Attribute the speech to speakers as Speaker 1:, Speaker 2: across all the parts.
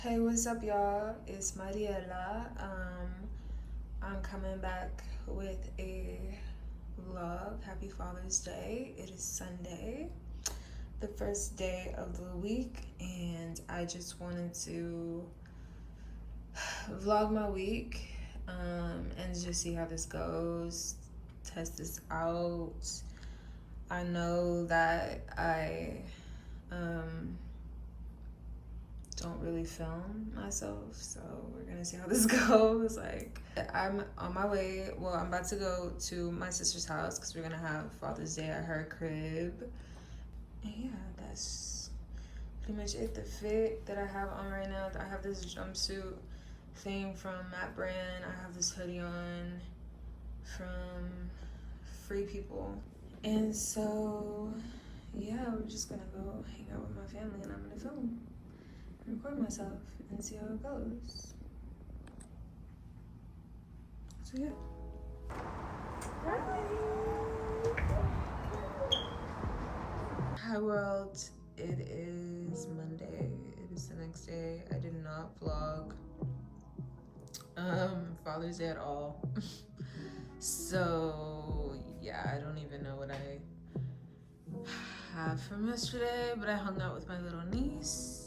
Speaker 1: Hey, what's up, y'all? It's Mariela. I'm coming back with a vlog. Happy Father's Day. It is Sunday, the first day of the week, and I just wanted to vlog my week and just see how this goes, test this out. I know that I don't really film myself, so we're gonna see how this goes. Like, I'm on my way. Well, I'm about to go to my sister's house because we're gonna have Father's Day at her crib. And yeah, that's pretty much it. The fit that I have on right now, I have this jumpsuit thing from Matt Brand. I have this hoodie on from Free People. And so yeah, we're just gonna go hang out with my family, and I'm gonna film, record myself, and see how it goes. So yeah. Hi world, it is Monday. It is the next day. I did not vlog Father's Day at all. So yeah, I don't even know what I have from yesterday, but I hung out with my little niece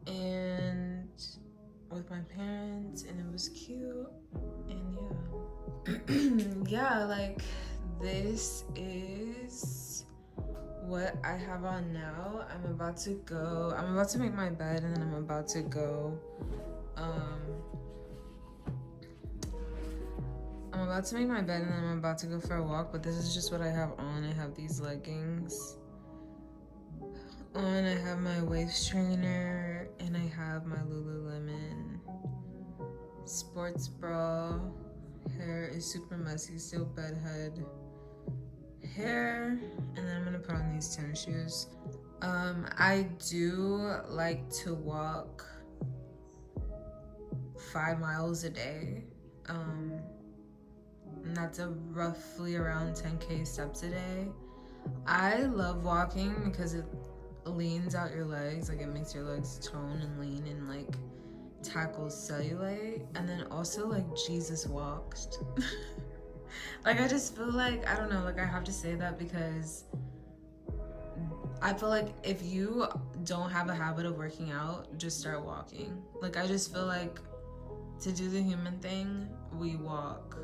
Speaker 1: and with my parents, and it was cute. And yeah, like, this is what I have on now. I'm about to make my bed, and then I'm about to go for a walk, but this is just what I have on. I have these leggings on, I have my waist trainer, and I have my Lululemon sports bra. Hair is super messy, still bedhead hair, and then I'm gonna put on these tennis shoes. I do like to walk 5 miles a day, and that's roughly around 10k steps a day. I love walking because it leans out your legs, like it makes your legs tone and lean and like tackles cellulite. And then also, like, Jesus walked. Like, I just feel like, I don't know, like, I have to say that because I feel like if you don't have a habit of working out, just start walking. Like, I just feel like to do the human thing, we walk,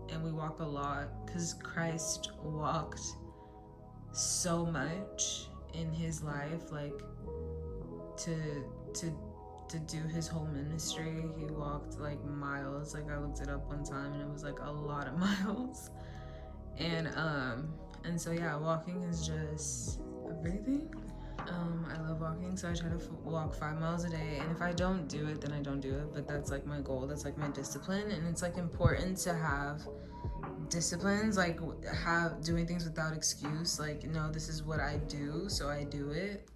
Speaker 1: and we walk a lot, because Christ walked so much in his life, like to do his whole ministry. He walked like miles. Like, I looked it up one time and it was like a lot of miles. And so yeah, walking is just everything. I love walking, so I try to walk 5 miles a day, and if I don't do it, then I don't do it, but that's like my goal. That's like my discipline, and it's like important to have disciplines, like doing things without excuse. Like, no, this is what I do, so I do it.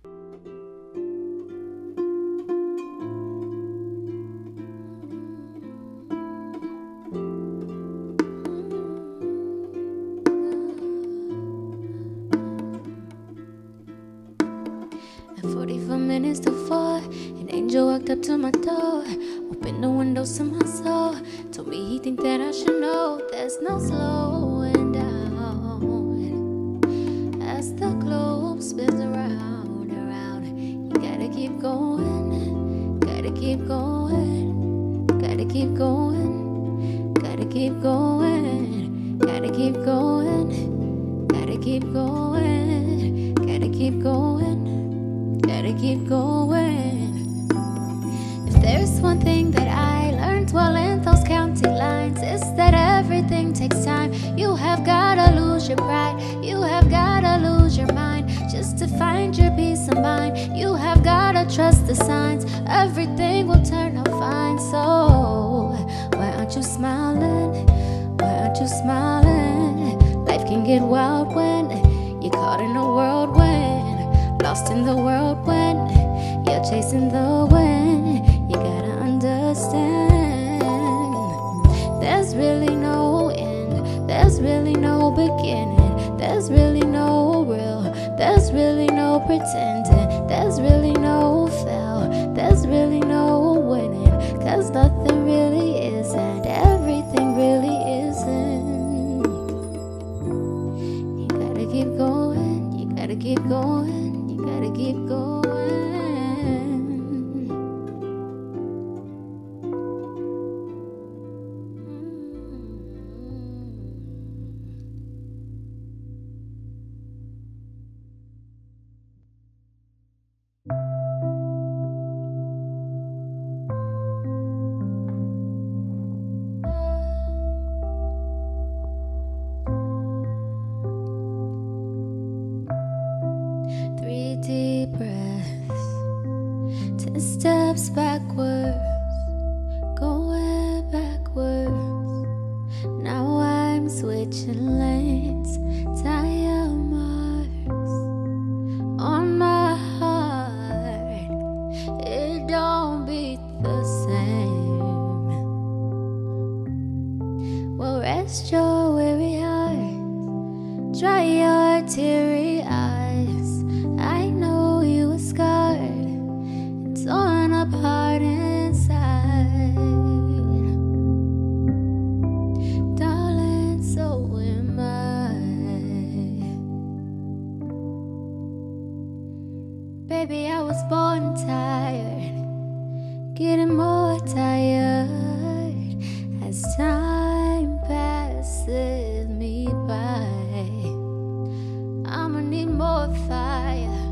Speaker 2: At 44 minutes to 4, an angel walked up to my door, opened the windows to my soul, told me he think that I should know there's no slowing down. As the globe spins around, you gotta keep going, gotta keep going, gotta keep going, gotta keep going, gotta keep going, gotta keep going, gotta keep going. Gotta keep going. If there's one thing that I learned while in those county lines, it's that everything takes time. You have gotta lose your pride, you have gotta lose your mind, just to find your peace of mind. You have gotta trust the signs, everything will turn out fine. So why aren't you smiling? Why aren't you smiling? Life can get wild when you're caught in a whirlwind, lost in the world when you're chasing the wind. You gotta understand, there's really no end, there's really no beginning, there's really no real, there's really no pretending, there's really no fail, there's really no keep going, you gotta keep going. Three deep breaths, 10 steps backwards, going backwards. Now I'm switching lanes, tire marks on my heart. It don't beat the same. Well, rest your weary heart, dry your teary eyes. I know you were scarred and torn apart inside, darling, so am I. Baby, I was born tired, getting more tired as time passes me by. I'ma need more fire,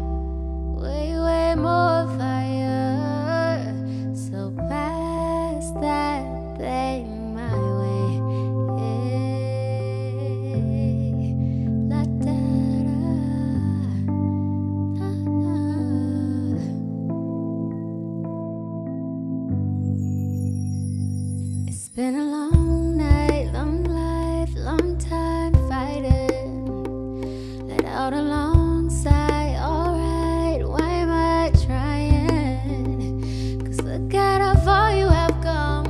Speaker 2: way more fire. So pass that thing my way. Hey, la da da, la da. It's been a long night, long life, long time fighting. Let out a long sigh, alright, why am I trying? 'Cause look at how far you have come,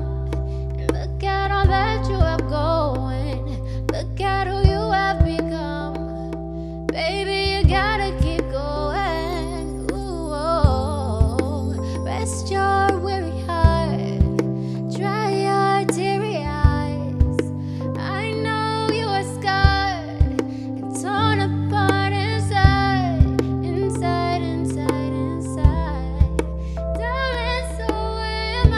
Speaker 2: and look at all that you have going. Look at who you have become. Baby, you gotta keep going. Ooh, oh. Rest your weary heart, dry your teary eyes. I know you are scarred and torn apart inside, inside, inside, inside. Darling, so am I,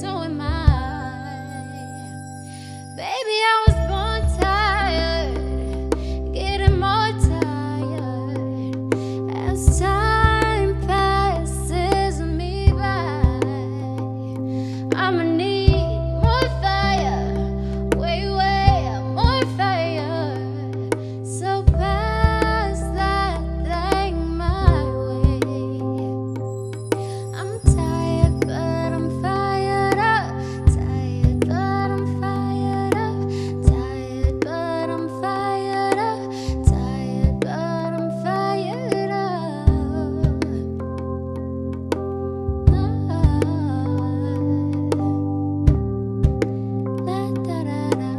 Speaker 2: so am I. Baby, I was born tired, getting more tired as time passes me by. I'ma need more fire, way more fire. So pass that thing my way. I'm tired, but I'm fired up. Tired, but I'm fired up. Tired, but I'm fired up. Tired, but I'm fired up. La da da da.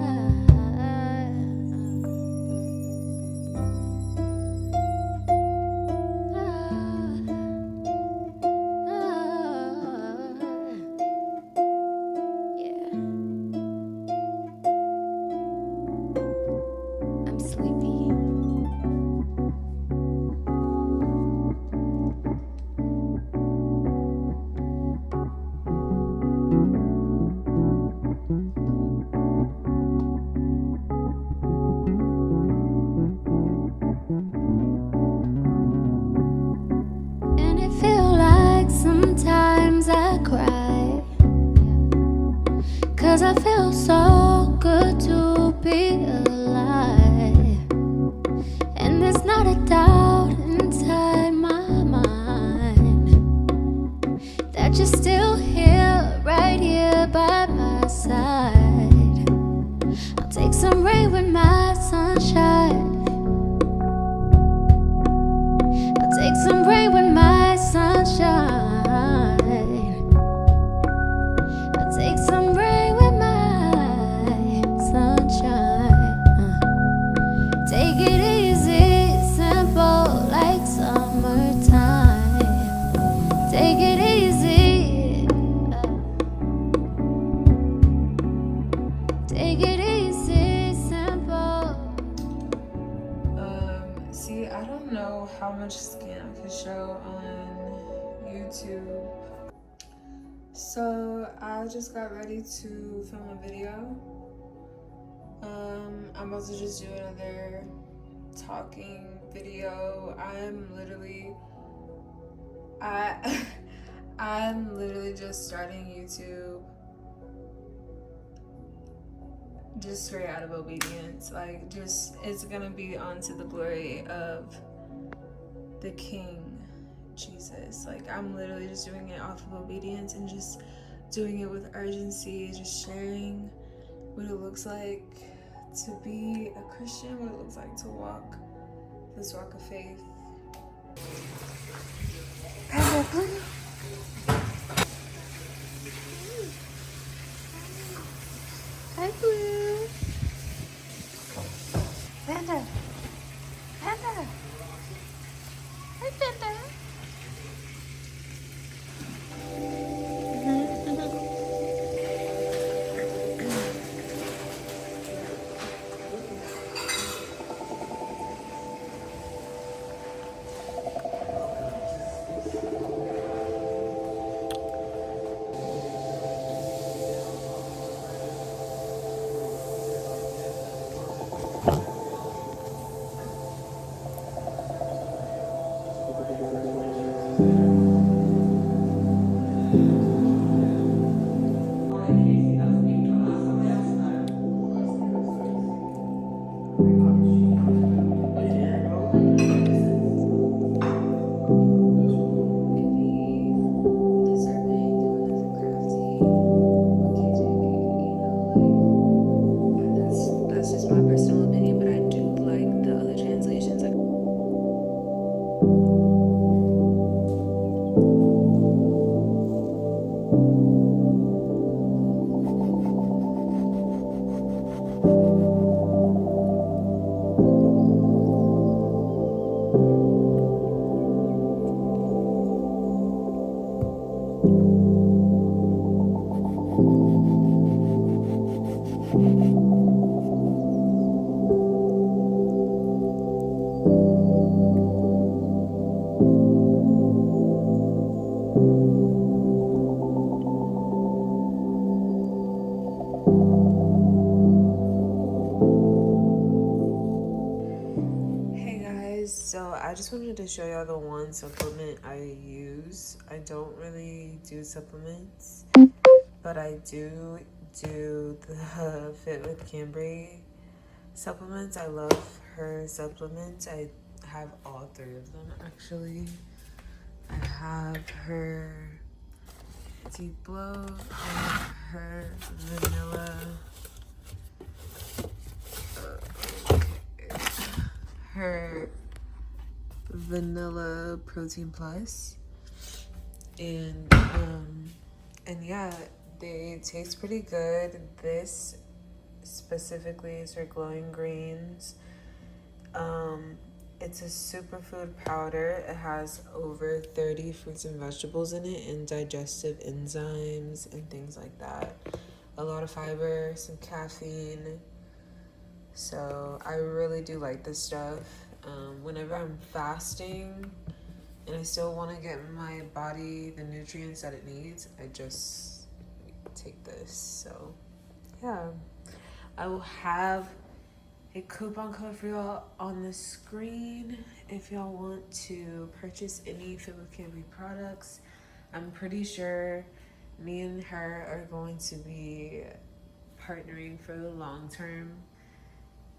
Speaker 2: Yeah. I'm sleepy. And it feel like sometimes I cry, 'cause I feel so good to be alive. And there's not a doubt inside my mind that you're still here, right here by my side. I'll take some rain with my sunshine. I'll take some rain with my sunshine. I'll take some rain with my sunshine. Take it easy, simple like summertime. Take it easy. Take it easy, simple
Speaker 1: content I could show on YouTube. So I just got ready to film a video. I'm about to just do another talking video. I'm literally just starting YouTube just straight out of obedience. Like, just, it's gonna be onto the glory of the King Jesus. Like, I'm literally just doing it off of obedience and just doing it with urgency, just sharing what it looks like to be a Christian, what it looks like to walk this walk of faith. Hi, Blue. Panda. Panda. Hi, Panda. That's just my personal opinion, but I do like the other translations. Hey guys, so I just wanted to show y'all the one supplement I use. I don't really do supplements, but I do the Fit with Cambry supplements. I love her supplements. I have all three of them actually. I have her Deep Glow and her vanilla. Her vanilla protein plus, and yeah, they taste pretty good. This specifically is her glowing greens. It's a superfood powder. It has over 30 fruits and vegetables in it and digestive enzymes and things like that. A lot of fiber, some caffeine. So I really do like this stuff. Whenever I'm fasting and I still want to get my body the nutrients that it needs, I just take this. So yeah, I will have a coupon code for y'all on the screen if y'all want to purchase any Fit with Cambry products. I'm pretty sure me and her are going to be partnering for the long term,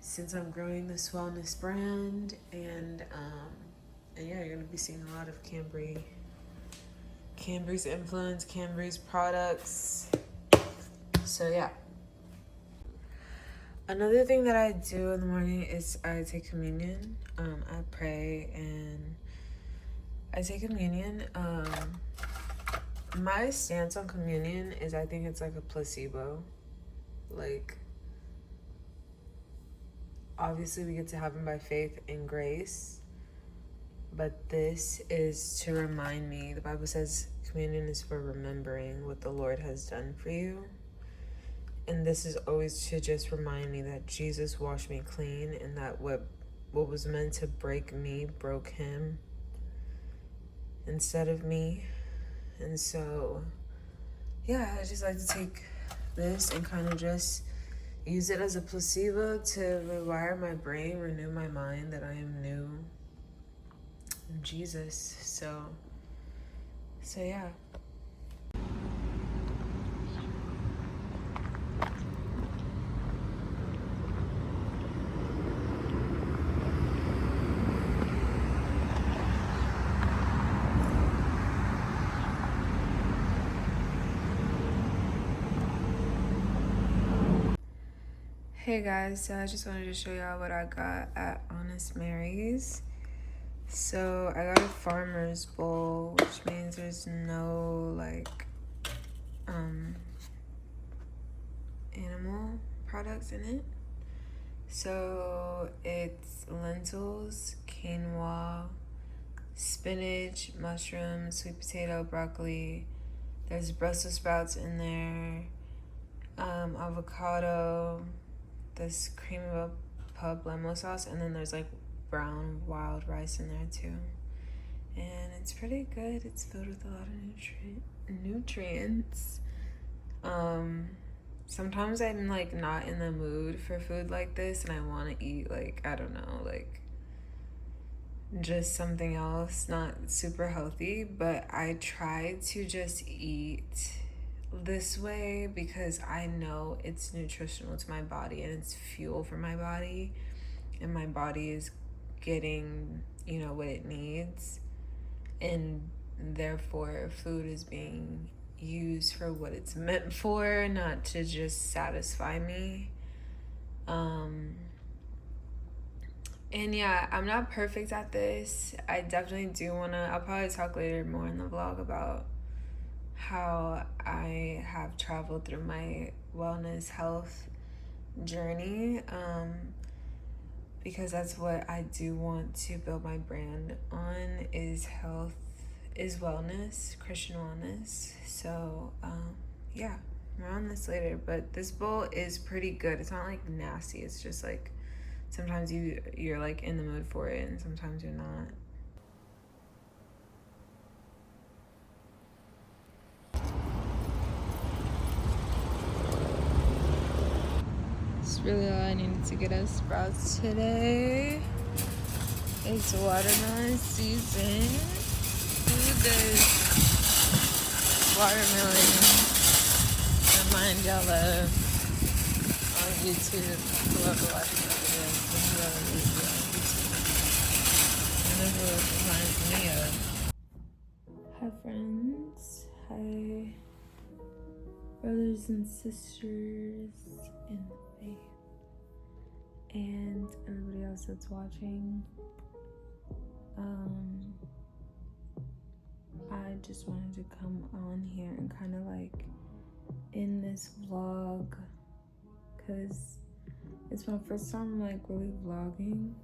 Speaker 1: since I'm growing this wellness brand, and yeah, you're gonna be seeing a lot of Cambry's influence, Cambry's products. So yeah. Another thing that I do in the morning is I take communion. I pray and I take communion. My stance on communion is I think it's like a placebo. Like, obviously we get to heaven by faith and grace, but this is to remind me. The Bible says communion is for remembering what the Lord has done for you. And this is always to just remind me that Jesus washed me clean, and that what was meant to break me broke him. instead of me. And so, yeah, I just like to take this and kind of just use it as a placebo to rewire my brain, renew my mind that I am new in Jesus. So yeah. Hey guys, so I just wanted to show y'all what I got at Honest Mary's. So I got a farmer's bowl, which means there's no like animal products in it. So it's lentils, quinoa, spinach, mushrooms, sweet potato, broccoli. There's Brussels sprouts in there, avocado, this cream of pub lemo sauce, and then there's like brown wild rice in there too. And it's pretty good. It's filled with a lot of nutrients. Sometimes I'm like not in the mood for food like this and I want to eat like, I don't know, like just something else, not super healthy, but I try to just eat this way because I know it's nutritional to my body and it's fuel for my body, and my body is getting, you know, what it needs, and therefore food is being used for what it's meant for, not to just satisfy me. And yeah, I'm not perfect at this. I definitely do want to, I'll probably talk later more in the vlog about how I have traveled through my wellness health journey, because that's what I do want to build my brand on, is health, is wellness, Christian wellness. So yeah, more on this later, but this bowl is pretty good. It's not like nasty, it's just like sometimes you're like in the mood for it and sometimes you're not. It's really all I needed to get us Sprouts today. It's watermelon season. Who does watermelon remind y'all of on YouTube? Whoever watches my videos, whoever is on YouTube. And this is what it reminds me of. Hi friends. Hi brothers and sisters in the faith. And everybody else that's watching. I just wanted to come on here and kind of like in this vlog, because it's my first time like really vlogging,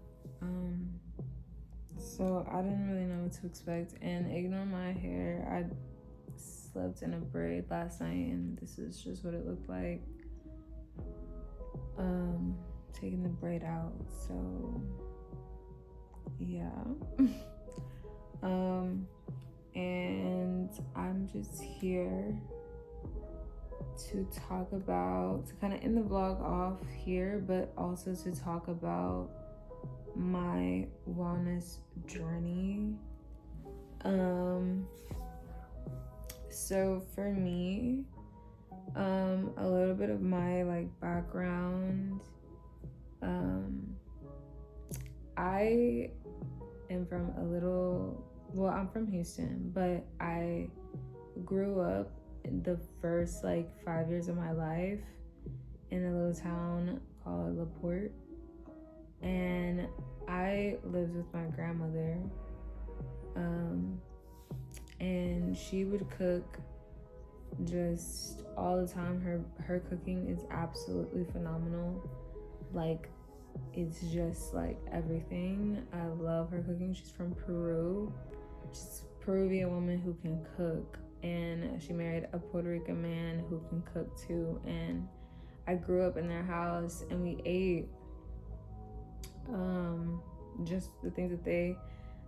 Speaker 1: so I didn't really know what to expect, and ignore my hair. I slept in a braid last night and this is just what it looked like, taking the braid out. So yeah. And I'm just here to talk about, to kind of end the vlog off here, but also to talk about my wellness journey. So for me, a little bit of my like background. I am from I'm from Houston, but I grew up in the first like 5 years of my life in a little town called LaPorte, and I lived with my grandmother, and she would cook just all the time. Her cooking is absolutely phenomenal. Like, it's just like everything. I love her cooking. She's from Peru. She's a Peruvian woman who can cook, and she married a Puerto Rican man who can cook too. And I grew up in their house and we ate just the things that they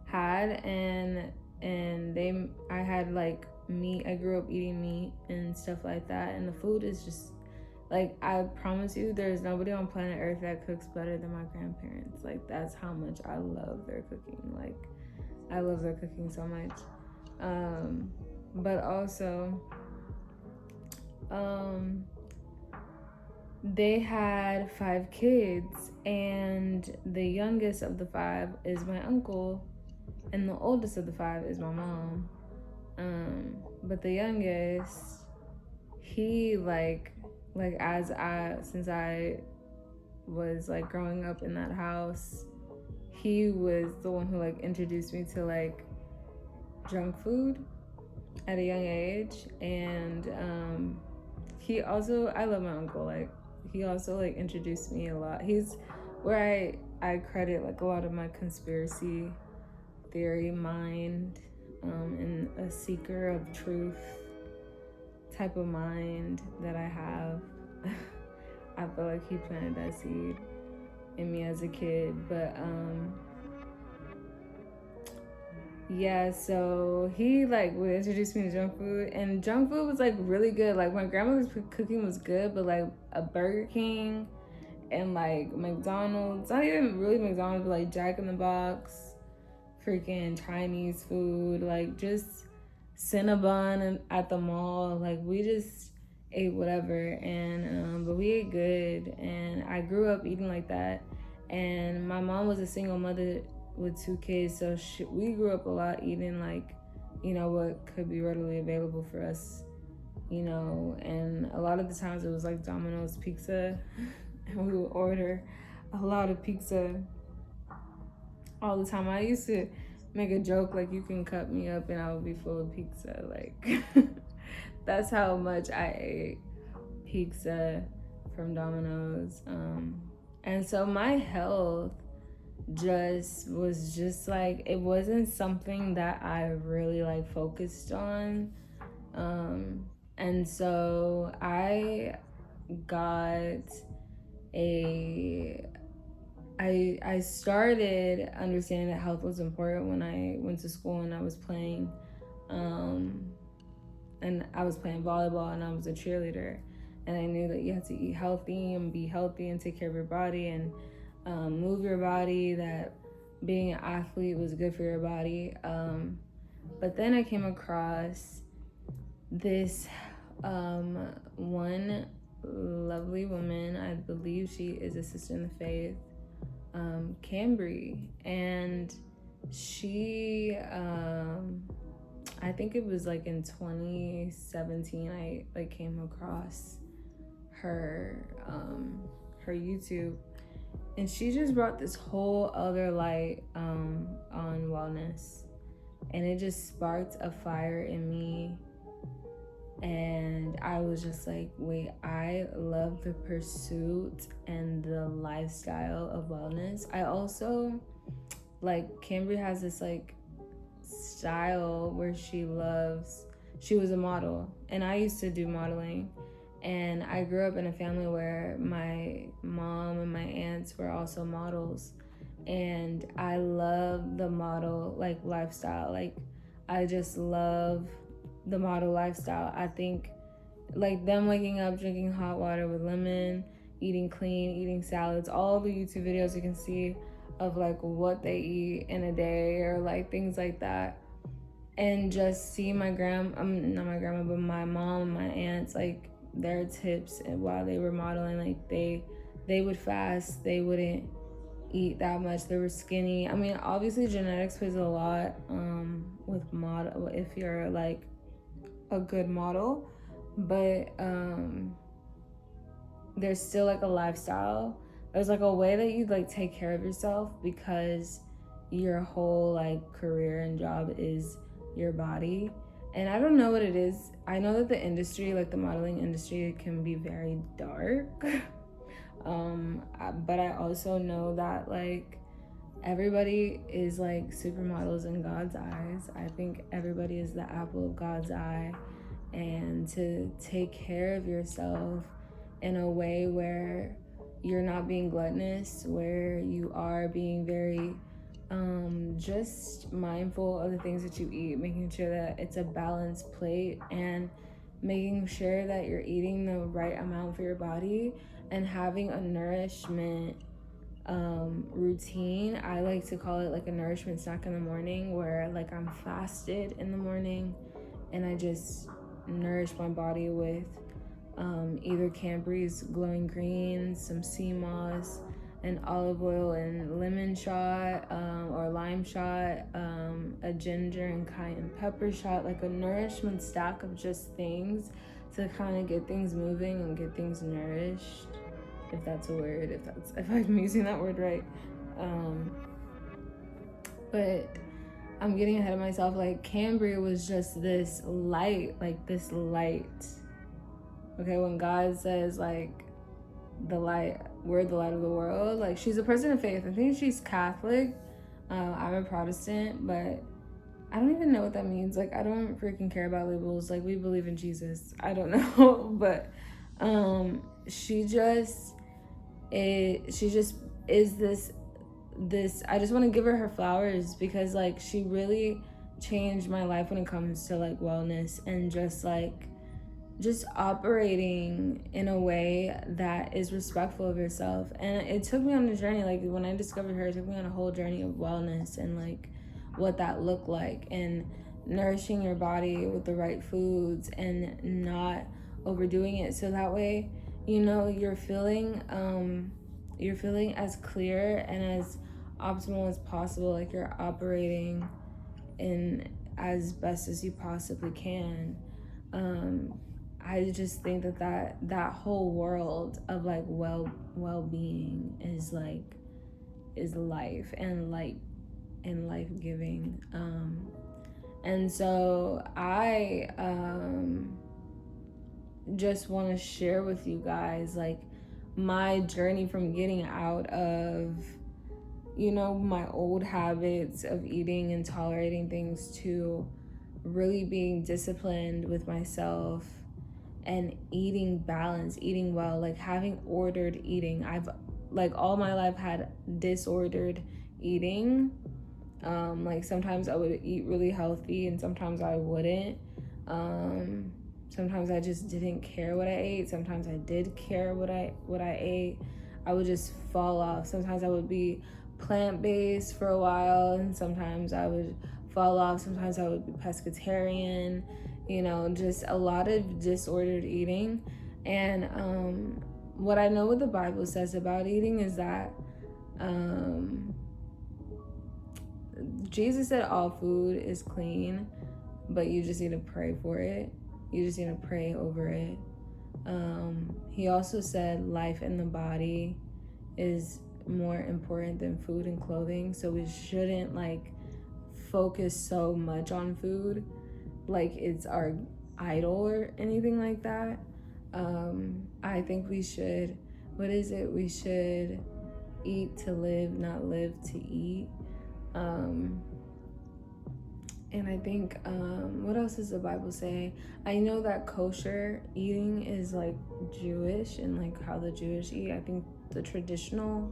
Speaker 1: had, and and I had like meat. I grew up eating meat and stuff like that, and the food is just like, I promise you, there's nobody on planet Earth that cooks better than my grandparents. Like, that's how much I love their cooking. Like, I love their cooking so much. But also, they had 5 kids, and the youngest of the 5 is my uncle, and the oldest of the 5 is my mom. But the youngest, he since I was like growing up in that house, he was the one who like introduced me to like junk food at a young age. And he also, I love my uncle, like he also like introduced me a lot. He's where I credit like a lot of my conspiracy theory mind, and a seeker of truth type of mind that I have. I feel like he planted that seed in me as a kid. But yeah, so he like would introduce me to junk food, and junk food was like really good. Like my grandmother's cooking was good, but like a Burger King and like McDonald's, not even really McDonald's, but like Jack in the Box, freaking Chinese food, like just Cinnabon at the mall, like we just ate whatever. And but we ate good, and I grew up eating like that. And my mom was a single mother with 2 kids, so we grew up a lot eating like, you know, what could be readily available for us, you know. And a lot of the times it was like Domino's pizza, and we would order a lot of pizza all the time. I used to make a joke like, you can cut me up and I would be full of pizza. Like that's how much I ate pizza from Domino's. And so my health was just like, it wasn't something that I really like focused on. And so I started understanding that health was important when I went to school and I was playing, and I was playing volleyball and I was a cheerleader, and I knew that you had to eat healthy and be healthy and take care of your body and move your body, that being an athlete was good for your body. But then I came across this one lovely woman. I believe she is a sister in the faith, Cambry, and she I think it was like in 2017 I like came across her YouTube, and she just brought this whole other light on wellness, and it just sparked a fire in me. And I was just like, wait, I love the pursuit and the lifestyle of wellness. I also, like, Cambry has this, like, style where she was a model. And I used to do modeling. And I grew up in a family where my mom and my aunts were also models. And I love the model, like, lifestyle. Like, I just love the model lifestyle. I think like them waking up, drinking hot water with lemon, eating clean, eating salads, all the YouTube videos you can see of like what they eat in a day or like things like that. And just see not my grandma, but my mom and my aunts, like their tips while they were modeling. Like they would fast, they wouldn't eat that much, they were skinny. I mean, obviously genetics plays a lot with model, if you're like a good model, but there's still like a lifestyle. There's like a way that you like take care of yourself, because your whole like career and job is your body. And I don't know what it is. I know that the industry, like the modeling industry, can be very dark. But I also know that like everybody is like supermodels in God's eyes. I think everybody is the apple of God's eye. And to take care of yourself in a way where you're not being gluttonous, where you are being very just mindful of the things that you eat, making sure that it's a balanced plate, and making sure that you're eating the right amount for your body, and having a nourishment routine. I like to call it like a nourishment snack in the morning, where like I'm fasted in the morning and I just nourish my body with either Cadbury's Glowing Greens, some sea moss, and olive oil and lemon shot, or lime shot, a ginger and cayenne pepper shot, like a nourishment stack of just things to kind of get things moving and get things nourished, if that's a word, if I'm using that word right. But I'm getting ahead of myself. Like, Cambria was just this light, okay? When God says like the light, we're the light of the world, like, she's a person of faith. I think she's Catholic. I'm a Protestant, but I don't even know what that means. Like, I don't freaking care about labels. Like, we believe in Jesus. I don't know. But she just is this I just want to give her flowers, because like she really changed my life when it comes to like wellness, and just operating in a way that is respectful of yourself. And it took me on a journey. Like, when I discovered her, it took me on a whole journey of wellness and like what that looked like, and nourishing your body with the right foods and not overdoing it, so that way, you know, you're feeling as clear and as optimal as possible. Like, you're operating in as best as you possibly can. I just think that whole world of like well-being is life and light and life-giving. And so I just want to share with you guys like my journey from getting out of, you know, my old habits of eating and tolerating things, to really being disciplined with myself and eating balanced, eating well, like having ordered eating. I've like all my life had disordered eating. Like, sometimes I would eat really healthy and sometimes I wouldn't. Sometimes I just didn't care what I ate. Sometimes I did care what I ate. I would just fall off. Sometimes I would be plant-based for a while, and sometimes I would fall off. Sometimes I would be pescatarian, you know, just a lot of disordered eating. And what I know what the Bible says about eating is that Jesus said all food is clean, but you just need to pray for it. You just need to pray over it. He also said life in the body is more important than food and clothing. So we shouldn't like focus so much on food like it's our idol or anything like that. I think we should, we should eat to live, not live to eat. And I think, what else does the Bible say? I know that kosher eating is like Jewish, and like how the Jewish eat. I think the traditional,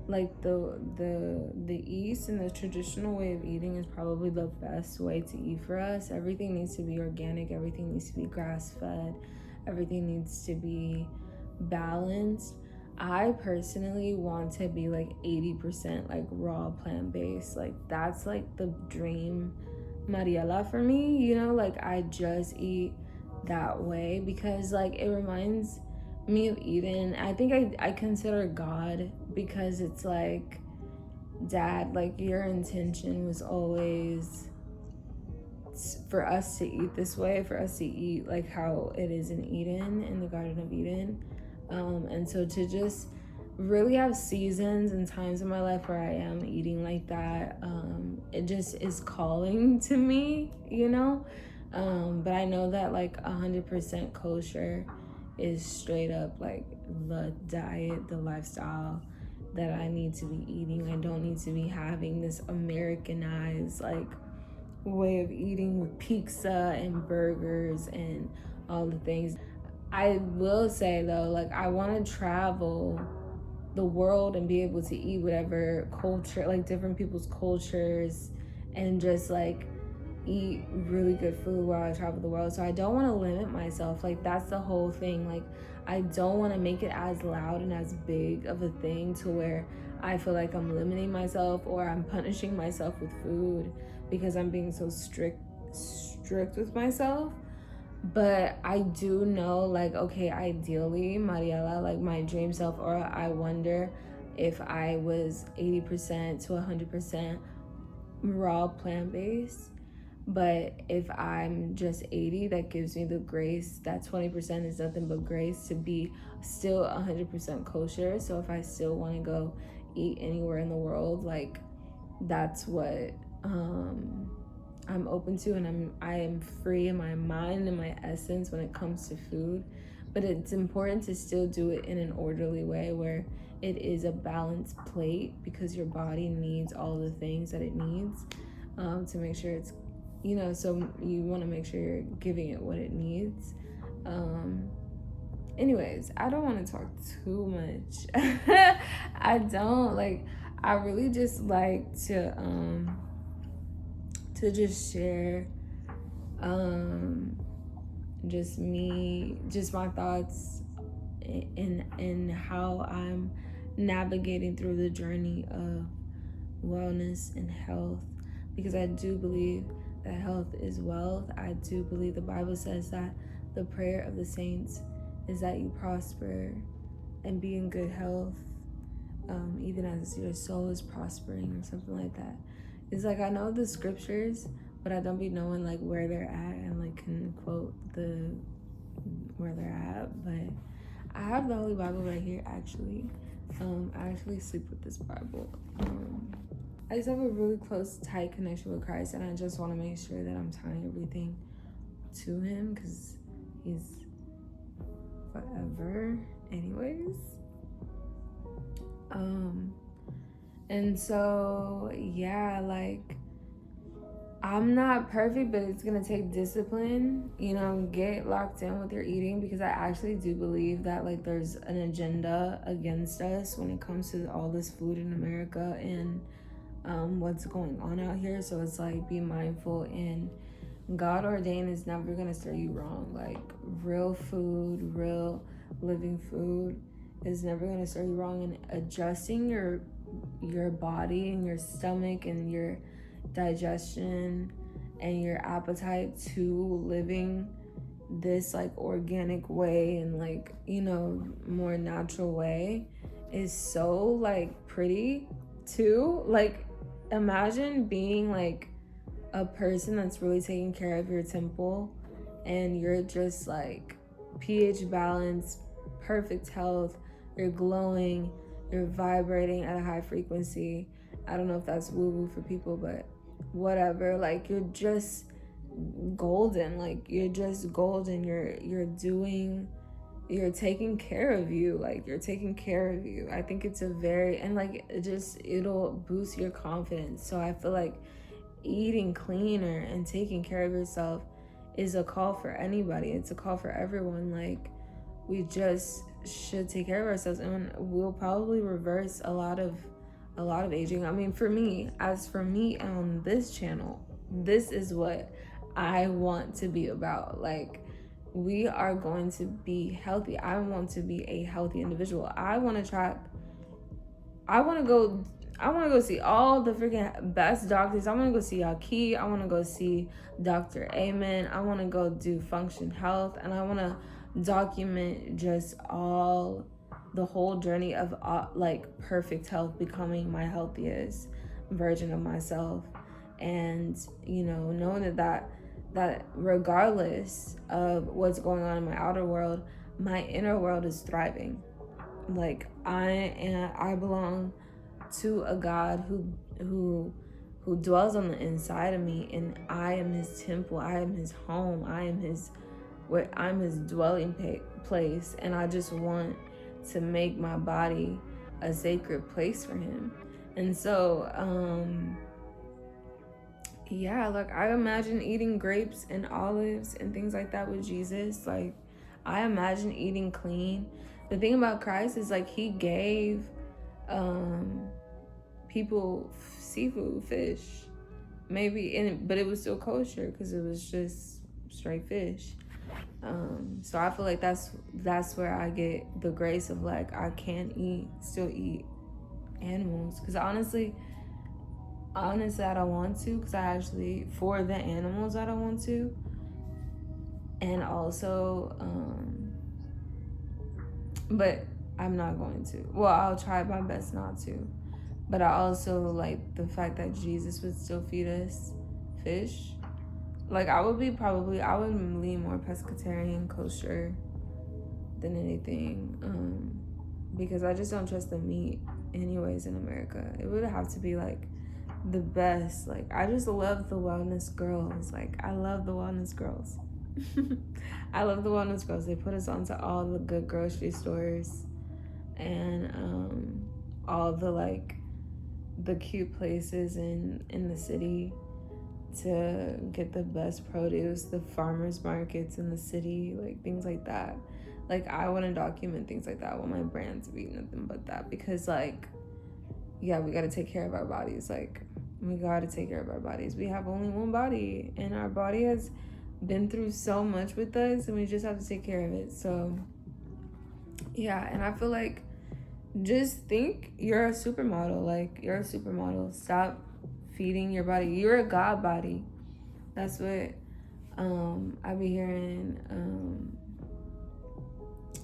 Speaker 1: like the East and the traditional way of eating is probably the best way to eat for us. Everything needs to be organic. Everything needs to be grass-fed. Everything needs to be balanced. I personally want to be like 80% like raw plant-based. Like, that's like the dream Mariela for me, you know, like I just eat that way because like it reminds me of Eden. I think I consider God, because it's like, Dad, like your intention was always for us to eat this way, for us to eat like how it is in Eden, in the Garden of Eden. And so to just really have seasons and times in my life where I am eating like that, it just is calling to me, you know. But I know that like 100% kosher is straight up like the diet, the lifestyle that I need to be eating. I don't need to be having this Americanized like way of eating with pizza and burgers and all the things. I will say though, like I want to travel the world and be able to eat whatever culture, like different people's cultures, and just like eat really good food while I travel the world. So I don't want to limit myself. Like, that's the whole thing. Like, I don't want to make it as loud and as big of a thing to where I feel like I'm limiting myself or I'm punishing myself with food because I'm being so strict with myself. But I do know, like, okay, ideally, Mariela, like my dream self, or I wonder if I was 80% to 100% raw plant-based. But if I'm just 80, that gives me the grace. That 20% is nothing but grace to be still 100% kosher. So if I still want to go eat anywhere in the world, like, that's what I'm open to, and I am free in my mind and my essence when it comes to food. But it's important to still do it in an orderly way where it is a balanced plate, because your body needs all the things that it needs to make sure it's, so you want to make sure you're giving it what it needs. Anyways, I don't want to talk too much. I really just like to just share just my thoughts in how I'm navigating through the journey of wellness and health, because I do believe that health is wealth. I do believe the Bible says that the prayer of the saints is that you prosper and be in good health, even as your soul is prospering, or something like that. It's like, I know the scriptures, but I don't be knowing like where they're at and like can quote where they're at. But I have the Holy Bible right here, actually. I actually sleep with this Bible. I just have a really close, tight connection with Christ, and I just want to make sure that I'm tying everything to him, because he's forever anyways. And so, yeah, like, I'm not perfect, but it's gonna take discipline, get locked in with your eating, because I actually do believe that like there's an agenda against us when it comes to all this food in America and what's going on out here. So it's like, be mindful, and God ordained is never gonna steer you wrong. Like, real food, real living food is never gonna steer you wrong. And adjusting your body and your stomach and your digestion and your appetite to living this like organic way and like, more natural way is so like pretty too. Like, imagine being like a person that's really taking care of your temple, and you're just like pH balance, perfect health, you're glowing, you're vibrating at a high frequency. I don't know if that's woo-woo for people, but whatever. Like, you're just golden. Like, you're just golden. You're taking care of you. Like, you're taking care of you. I think it's and like, it'll boost your confidence. So I feel like eating cleaner and taking care of yourself is a call for anybody. It's a call for everyone. Like, we just should take care of ourselves, and we'll probably reverse a lot of aging. I mean, for me on this channel, this is what I want to be about. Like, we are going to be healthy. I want to be a healthy individual. I want to go see all the freaking best doctors. I want to go see Yaki. I want to go see Dr. Amen. I want to go do Function Health, and I want to document just the whole journey of like perfect health, becoming my healthiest version of myself. And knowing that regardless of what's going on in my outer world, my inner world is thriving. Like, I belong to a God who dwells on the inside of me, and I am his temple, I am his home, I'm his dwelling place, and I just want to make my body a sacred place for him. And so like, I imagine eating grapes and olives and things like that with Jesus. Like, I imagine eating clean. The thing about Christ is like, he gave people, seafood, fish, maybe, but it was still kosher because it was just straight fish. So I feel like that's where I get the grace of like I can still eat animals, because honestly I don't want to, because I actually, for the animals I don't want to, and also but I'm not going to. Well, I'll try my best not to. But I also like the fact that Jesus would still feed us fish. Like I would lean more pescatarian, kosher than anything. Because I just don't trust the meat anyways in America. It would have to be like the best. Like I just love the wellness girls. Like I love the wellness girls. I love the wellness girls. They put us onto all the good grocery stores and all the like the cute places in the city to get the best produce, the farmers markets in the city, like things like that. Like I want to document things like that. I want my brand to be nothing but that, because like, yeah, we got to take care of our bodies. Like we got to take care of our bodies. We have only one body, and our body has been through so much with us, and we just have to take care of it. So yeah, and I feel like just think you're a supermodel. Like you're a supermodel. Stop feeding your body. You're a god body. That's what I be hearing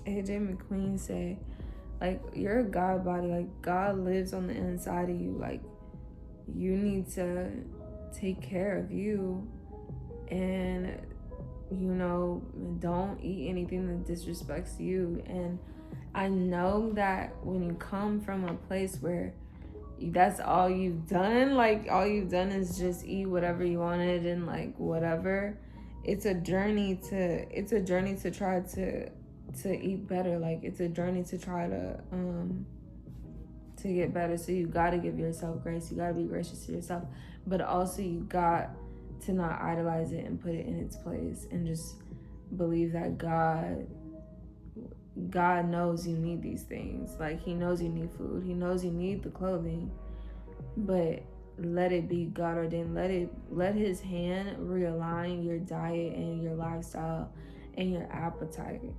Speaker 1: AJ McQueen say. Like you're a god body. Like God lives on the inside of you. Like you need to take care of you, and don't eat anything that disrespects you. And I know that when you come from a place where that's all you've done, like all you've done is just eat whatever you wanted and like whatever, it's a journey to try to eat better. Like it's a journey to try to get better. So you got to give yourself grace. You got to be gracious to yourself, but also you got to not idolize it and put it in its place, and just believe that God knows you need these things. Like he knows you need food. He knows you need the clothing, but let it be God ordained. Let his hand realign your diet and your lifestyle and your appetite.